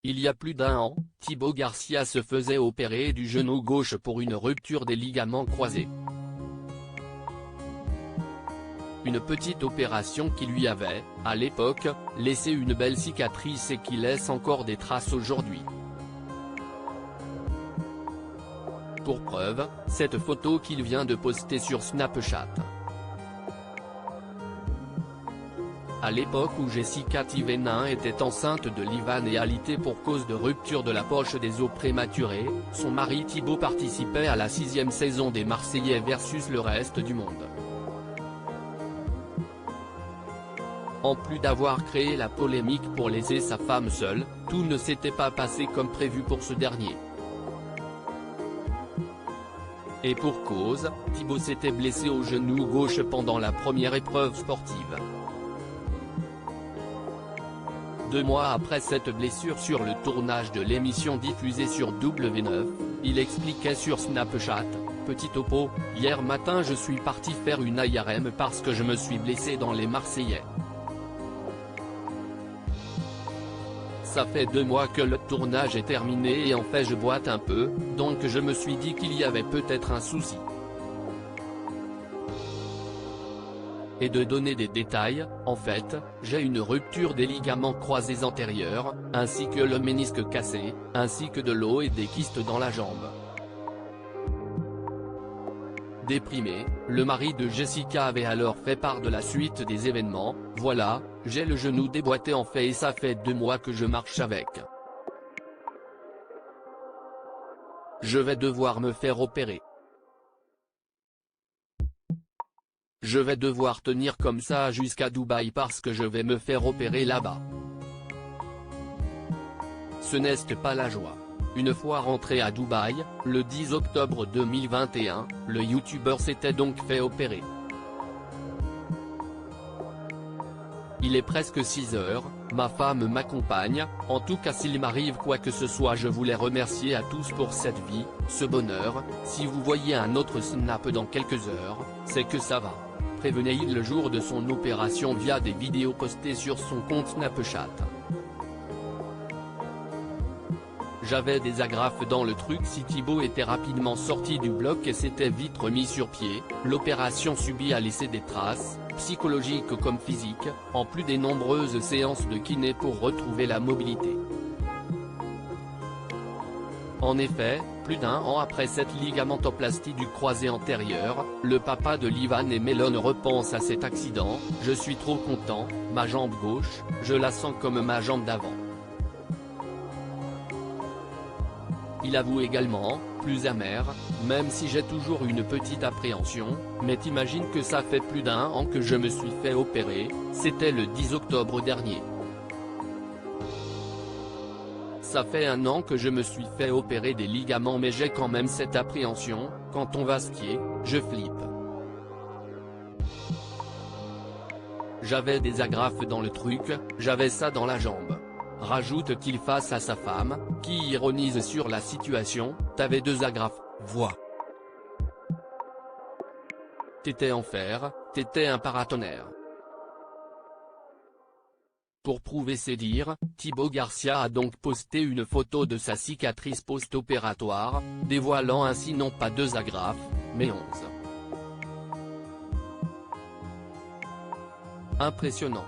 Il y a plus d'un an, Thibaut Garcia se faisait opérer du genou gauche pour une rupture des ligaments croisés. Une petite opération qui lui avait, à l'époque, laissé une belle cicatrice et qui laisse encore des traces aujourd'hui. Pour preuve, cette photo qu'il vient de poster sur Snapchat. À l'époque où Jessica Thévenin était enceinte de Livan et alitée pour cause de rupture de la poche des os prématurés, son mari Thibaut participait à la 6e saison des Marseillais versus le reste du monde. En plus d'avoir créé la polémique pour laisser sa femme seule, tout ne s'était pas passé comme prévu pour ce dernier. Et pour cause, Thibaut s'était blessé au genou gauche pendant la première épreuve sportive. 2 mois après cette blessure sur le tournage de l'émission diffusée sur W9, il expliquait sur Snapchat, « Petit topo, hier matin je suis parti faire une IRM parce que je me suis blessé dans les Marseillais. Ça fait 2 mois que le tournage est terminé et en fait je boite un peu, donc je me suis dit qu'il y avait peut-être un souci. » Et de donner des détails, en fait, j'ai une rupture des ligaments croisés antérieurs, ainsi que le ménisque cassé, ainsi que de l'eau et des kystes dans la jambe. Déprimé, le mari de Jessica avait alors fait part de la suite des événements, « Voilà, j'ai le genou déboîté en fait et ça fait 2 mois que je marche avec. Je vais devoir me faire opérer. Je vais devoir tenir comme ça jusqu'à Dubaï parce que je vais me faire opérer là-bas. » Ce n'est pas la joie. Une fois rentré à Dubaï, le 10 octobre 2021, le youtubeur s'était donc fait opérer. Il est presque 6 heures, ma femme m'accompagne, en tout cas s'il m'arrive quoi que ce soit je voulais remercier à tous pour cette vie, ce bonheur, si vous voyez un autre snap dans quelques heures, c'est que ça va. Prévenait-il le jour de son opération via des vidéos postées sur son compte Snapchat. J'avais des agrafes dans le truc. Si Thibaut était rapidement sorti du bloc et s'était vite remis sur pied, l'opération subie a laissé des traces, psychologiques comme physiques, en plus des nombreuses séances de kiné pour retrouver la mobilité. En effet, plus d'un an après cette ligamentoplastie du croisé antérieur, le papa de Livan et Melon repense à cet accident, « Je suis trop content, ma jambe gauche, je la sens comme ma jambe d'avant. » Il avoue également, plus amer, « Même si j'ai toujours une petite appréhension, mais t'imagines que ça fait plus d'un an que je me suis fait opérer, c'était le 10 octobre dernier. Ça fait 1 an que je me suis fait opérer des ligaments mais j'ai quand même cette appréhension, quand on va skier, je flippe. J'avais des agrafes dans le truc, j'avais ça dans la jambe. » Rajoute-t-il face à sa femme, qui ironise sur la situation, « T'avais 2 agrafes, vois. T'étais en fer, t'étais un paratonnerre. » Pour prouver ses dires, Thibaut Garcia a donc posté une photo de sa cicatrice post-opératoire, dévoilant ainsi non pas 2 agrafes, mais 11. Impressionnant.